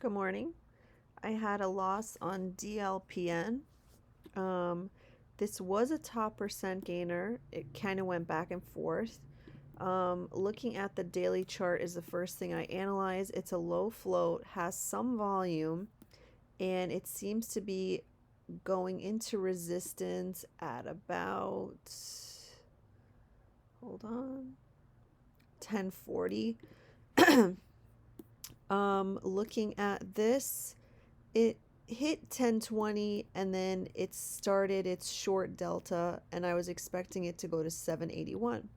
Good morning. I had a loss on DLPN. Um, this was a top percent gainer. It kind of went back and forth. Looking at the daily chart is the first thing I analyze. It's a low float, has some volume, and it seems to be going into resistance at about, hold on, 1040. Looking at this, it hit 1020 and then it started its short delta, and I was expecting it to go to 781.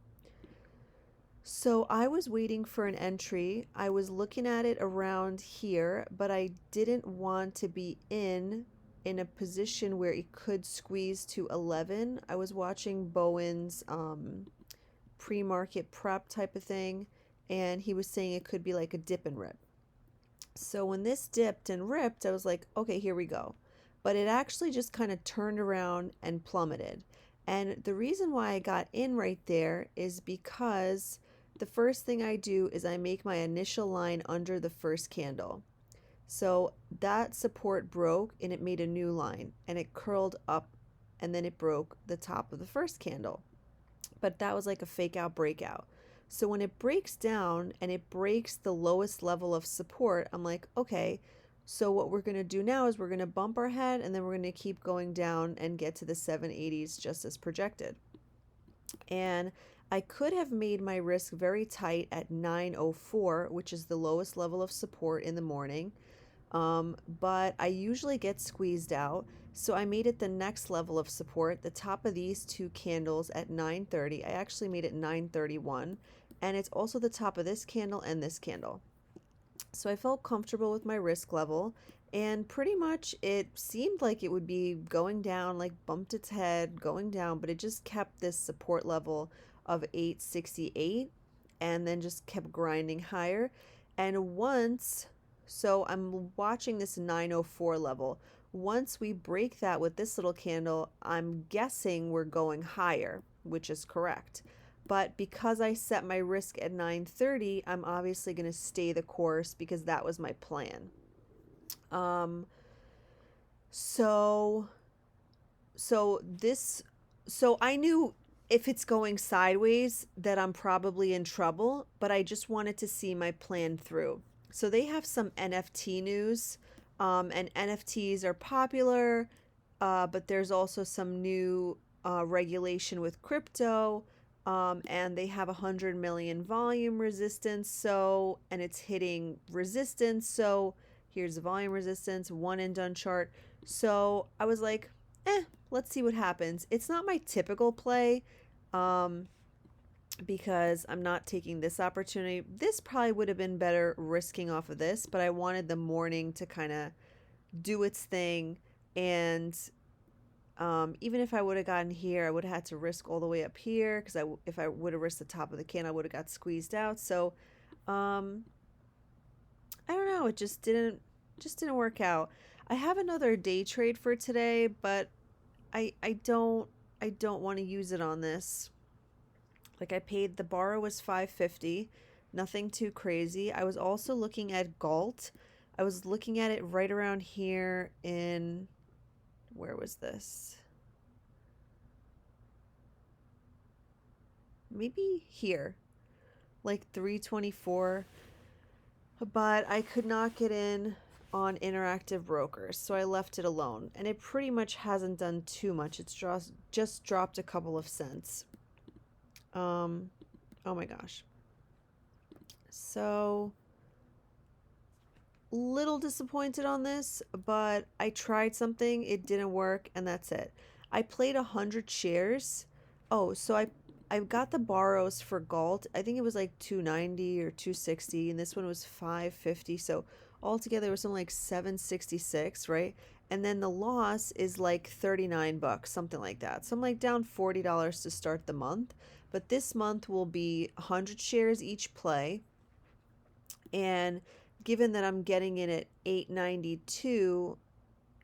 So I was waiting for an entry. I was looking at it around here, but I didn't want to be in a position where it could squeeze to 11. I was watching Bowen's pre-market prep type of thing, and he was saying it could be like a dip and rip. So when this dipped and ripped, I was like, okay, here we go. But it actually just kind of turned around and plummeted. And the reason why I got in right there is because the first thing I do is I make my initial line under the first candle. So that support broke and it made a new line and it curled up and then it broke the top of the first candle. But that was like a fake out breakout. So when it breaks down and it breaks the lowest level of support, I'm like, okay, so what we're going to do now is we're going to bump our head and then we're going to keep going down and get to the 780s just as projected. And I could have made my risk very tight at 904, which is the lowest level of support in the morning. But I usually get squeezed out. So I made it the next level of support, the top of these two candles at 930. I actually made it 931. And it's also the top of this candle and this candle. So I felt comfortable with my risk level. And pretty much it seemed like it would be going down, like bumped its head, going down, but it just kept this support level of 868 and then just kept grinding higher. And so I'm watching this 904 level. Once we break that with this little candle, I'm guessing we're going higher, which is correct. But because I set my risk at 930, I'm obviously going to stay the course because that was my plan. Um, so so this so I knew if it's going sideways that I'm probably in trouble, but I just wanted to see my plan through. So they have some NFT news, and NFTs are popular, but there's also some new regulation with crypto, and they have 100 million volume resistance. So, and it's hitting resistance. So here's the volume resistance, one and done chart. So I was like, let's see what happens. It's not my typical play, um, because I'm not taking this opportunity. This probably would have been better risking off of this, but I wanted the morning to kind of do its thing. And even if I would have gotten here, I would have had to risk all the way up here because if I would have risked the top of the can, I would have got squeezed out. So um, I don't know. It just didn't work out. I have another day trade for today, but I don't want to use it on this. Like I paid the borrow was 550, nothing too crazy. I was also looking at Galt. I was looking at it right around here in where was this? Maybe here. Like 324, but I could not get in on interactive brokers, so I left it alone. And it pretty much hasn't done too much. It's just dropped a couple of cents. Um oh my gosh. So little disappointed on this, but I tried something, it didn't work, and that's it. I played 100 shares. Oh, so I got the borrows for Galt. I think it was like 290 or 260, and this one was 550. So altogether it was something like 766, right? And then the loss is like 39 bucks, something like that. So I'm like down $40 to start the month. But this month will be 100 shares each play, and given that I'm getting in at 892,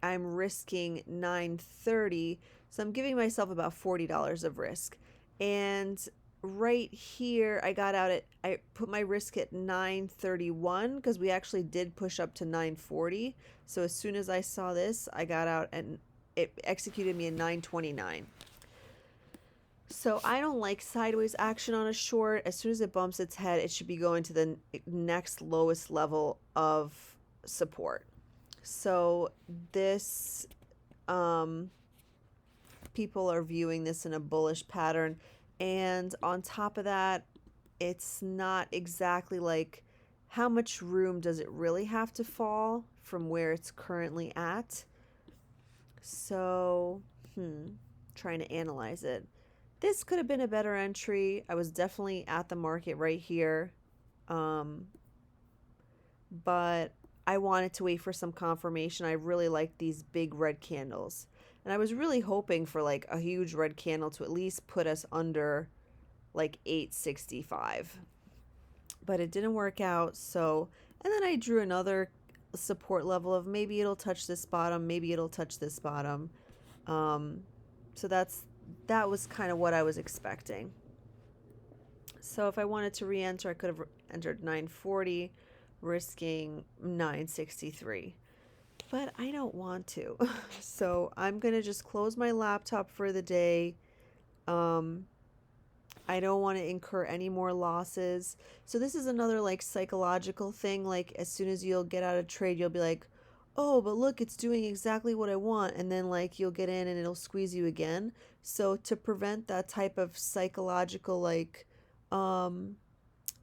I'm risking 930. So I'm giving myself about $40 of risk. And right here, I put my risk at 931 because we actually did push up to 940. So as soon as I saw this, I got out and it executed me at 929. So I don't like sideways action on a short. As soon as it bumps its head, it should be going to the next lowest level of support. So this, um, people are viewing this in a bullish pattern. And on top of that, it's not exactly like how much room does it really have to fall from where it's currently at. So, trying to analyze it. This could have been a better entry. I was definitely at the market right here. Um, but I wanted to wait for some confirmation. I really like these big red candles. And I was really hoping for like a huge red candle to at least put us under like 865. But it didn't work out. So, and then I drew another support level of maybe it'll touch this bottom, maybe it'll touch this bottom. Um, so that was kind of what I was expecting. So if I wanted to re-enter, I could have entered 940, risking 963. But I don't want to. So I'm going to just close my laptop for the day. Um, I don't want to incur any more losses. So this is another like psychological thing. Like as soon as you'll get out of trade, you'll be like, oh, but look, it's doing exactly what I want. And then like you'll get in and it'll squeeze you again. So to prevent that type of psychological like, um,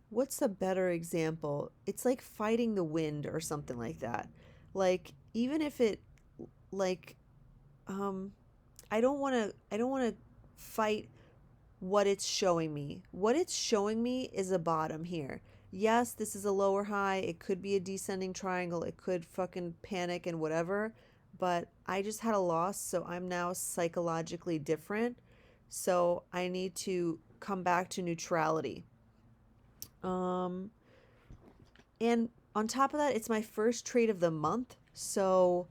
what's a better example? It's like fighting the wind or something like that. Like even if it like um I don't want to fight what it's showing me. What it's showing me is a bottom here. Yes, this is a lower high. It could be a descending triangle. It could fucking panic and whatever. But I just had a loss, so I'm now psychologically different. So I need to come back to neutrality. Um, and on top of that, it's my first trade of the month. So,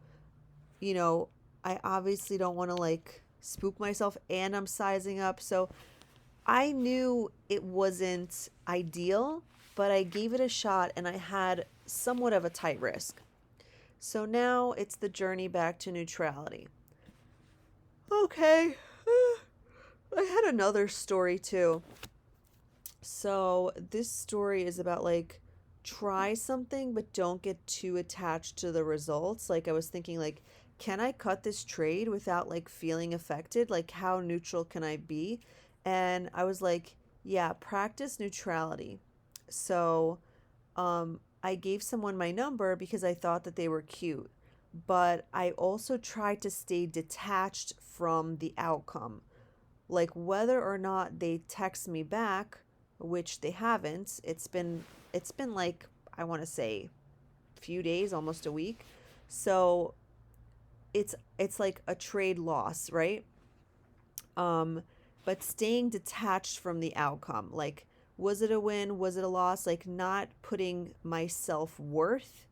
you know, I obviously don't want to like spook myself and I'm sizing up. So I knew it wasn't ideal, but I gave it a shot and I had somewhat of a tight risk. So now it's the journey back to neutrality. Okay. I had another story too. So this story is about like try something but don't get too attached to the results. Like I was thinking like can I cut this trade without like feeling affected? Like how neutral can I be? And I was like, yeah, practice neutrality. So, I gave someone my number because I thought that they were cute, but I also tried to stay detached from the outcome. Like whether or not they text me back, which they haven't. It's been like I want to say a few days, almost a week. So, it's like a trade loss, right? Um but staying detached from the outcome. Like was it a win? Was it a loss? Like not putting my self-worth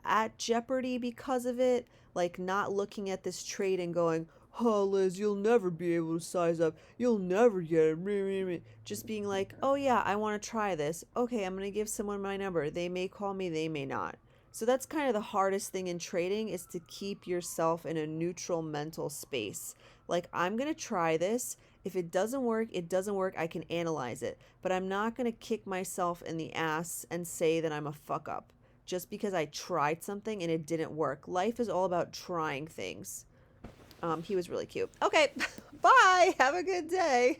at jeopardy because of it, like not looking at this trade and going, oh, Liz, you'll never be able to size up. You'll never get it. Just being like, oh, yeah, I want to try this. Okay, I'm going to give someone my number. They may call me, they may not. So that's kind of the hardest thing in trading is to keep yourself in a neutral mental space. Like, I'm going to try this. If it doesn't work, it doesn't work. I can analyze it. But I'm not going to kick myself in the ass and say that I'm a fuck up just because I tried something and it didn't work. Life is all about trying things. He was really cute. Okay, bye. Have a good day.